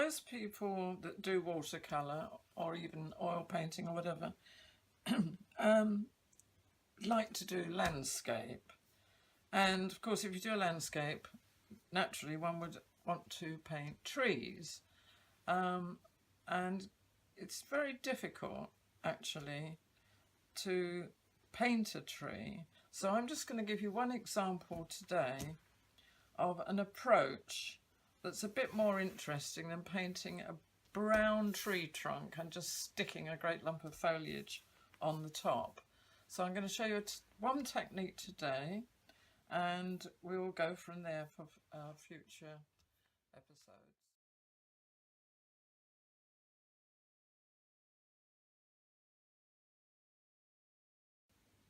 most people that do watercolour or even oil painting or whatever like to do landscape. And of course, if you do a landscape, naturally one would want to paint trees. And it's very difficult actually to paint a tree. So I'm just going to give you one example today of an approach that's a bit more interesting than painting a brown tree trunk and just sticking a great lump of foliage on the top. So I'm going to show you one technique today, and we will go from there for future episodes.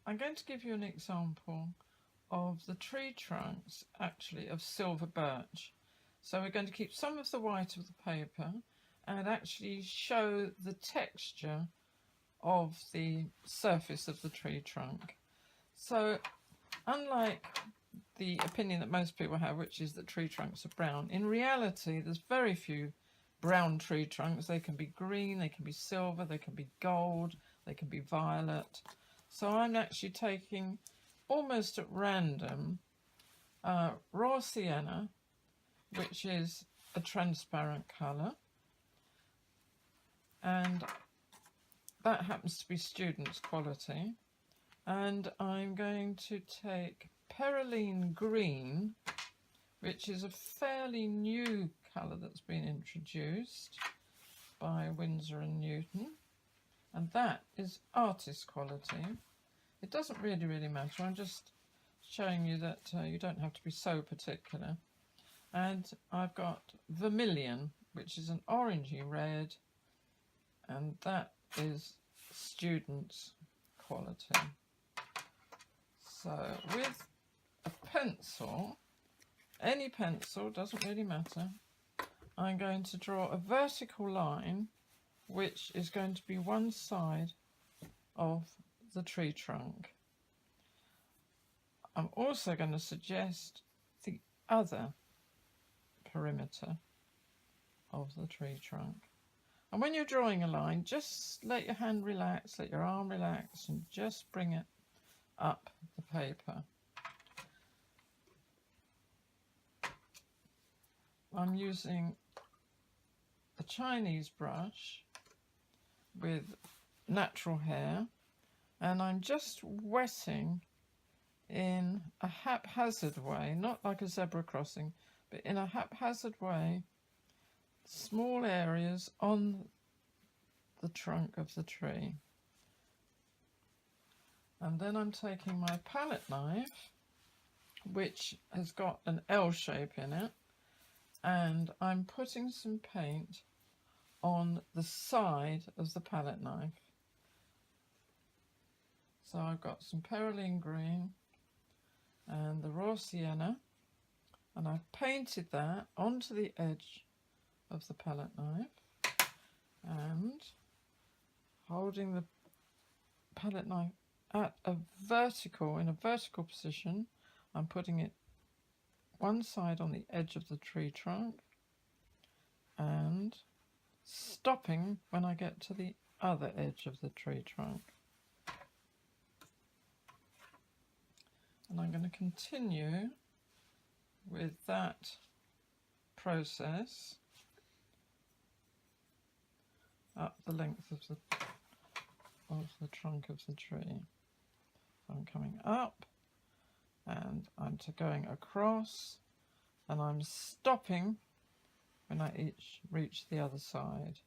I'm going to give you an example of the tree trunks, actually, of silver birch. So we're going to keep some of the white of the paper and actually show the texture of the surface of the tree trunk. So unlike the opinion that most people have, which is that tree trunks are brown, in reality there's very few brown tree trunks. They can be green, they can be silver, they can be gold, they can be violet. So I'm actually taking, almost at random, raw sienna, which is a transparent colour, and that happens to be Student's Quality. And I'm going to take Perylene Green, which is a fairly new colour that's been introduced by Winsor & Newton, and that is Artist Quality. It doesn't really matter, I'm just showing you that you don't have to be so particular. And I've got Vermilion, which is an orangey red, and that is Student's Quality. So with a pencil, any pencil, doesn't really matter, I'm going to draw a vertical line which is going to be one side of the tree trunk. I'm also going to suggest the other perimeter of the tree trunk. And when you're drawing a line, just let your hand relax, let your arm relax, and just bring it up the paper. I'm using a Chinese brush with natural hair, and I'm just wetting in a haphazard way, not like a zebra crossing, but in a haphazard way, small areas on the trunk of the tree. And then I'm taking my palette knife, which has got an L shape in it, and I'm putting some paint on the side of the palette knife. So I've got some Perylene Green and the raw sienna, and I've painted that onto the edge of the palette knife, and holding the palette knife at in a vertical position, I'm putting it one side on the edge of the tree trunk and stopping when I get to the other edge of the tree trunk. And I'm going to continue with that process up the length of the trunk of the tree. I'm coming up and I'm going across, and I'm stopping when I reach the other side.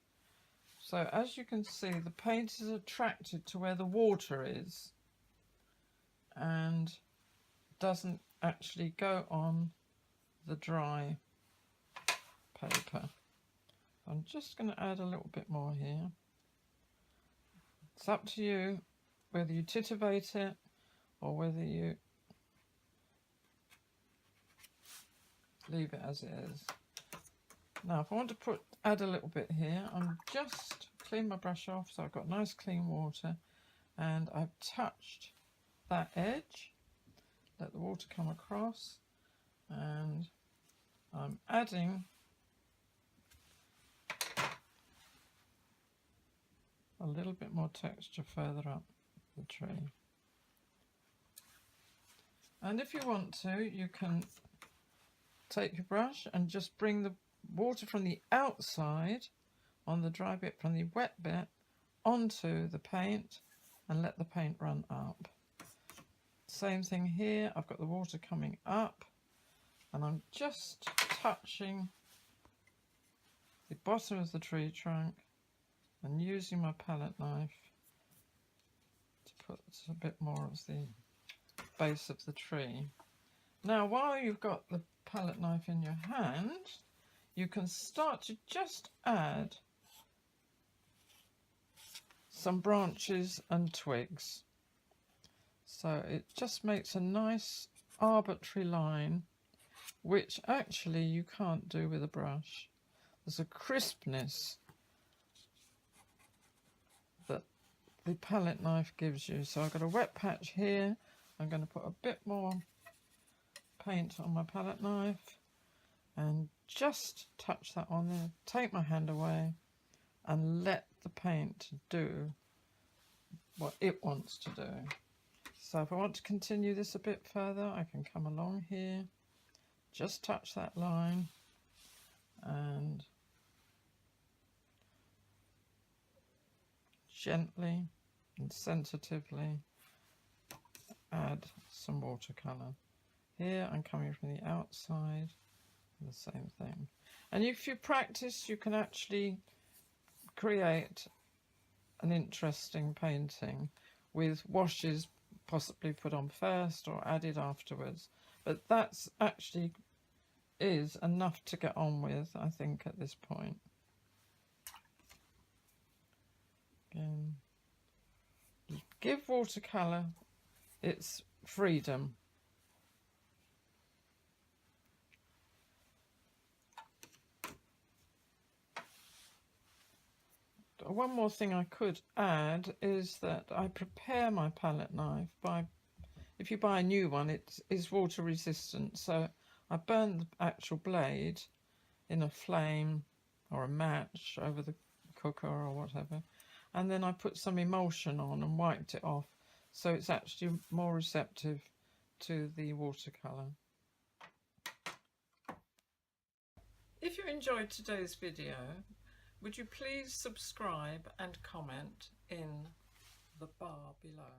So as you can see, the paint is attracted to where the water is and doesn't actually go on the dry paper. I'm just going to add a little bit more here. It's up to you whether you titivate it or whether you leave it as it is. Now if I want to add a little bit here, I'm just clean my brush off so I've got nice clean water, and I've touched that edge, let the water come across, and I'm adding a little bit more texture further up the tree. And if you want to, you can take your brush and just bring the water from the outside on the dry bit from the wet bit onto the paint and let the paint run up. Same thing here, I've got the water coming up and I'm just touching the bottom of the tree trunk and using my palette knife to put a bit more of the base of the tree. Now while you've got the palette knife in your hand, you can start to just add some branches and twigs. So it just makes a nice arbitrary line, which actually you can't do with a brush. There's a crispness that the palette knife gives you. So I've got a wet patch here. I'm going to put a bit more paint on my palette knife and just touch that on there, take my hand away and let the paint do what it wants to do. So if I want to continue this a bit further, I can come along here, just touch that line and gently and sensitively add some watercolour. Here I'm coming from the outside, the same thing. And if you practice, you can actually create an interesting painting with washes possibly put on first or added afterwards. But that's actually is enough to get on with, I think, at this point. Again, give watercolour its freedom. One more thing I could add is that I prepare my palette knife by, if you buy a new one, it is water resistant, so I burn the actual blade in a flame or a match over the cooker or whatever, and then I put some emulsion on and wiped it off, so it's actually more receptive to the watercolour. If you enjoyed today's video, would you please subscribe and comment in the bar below?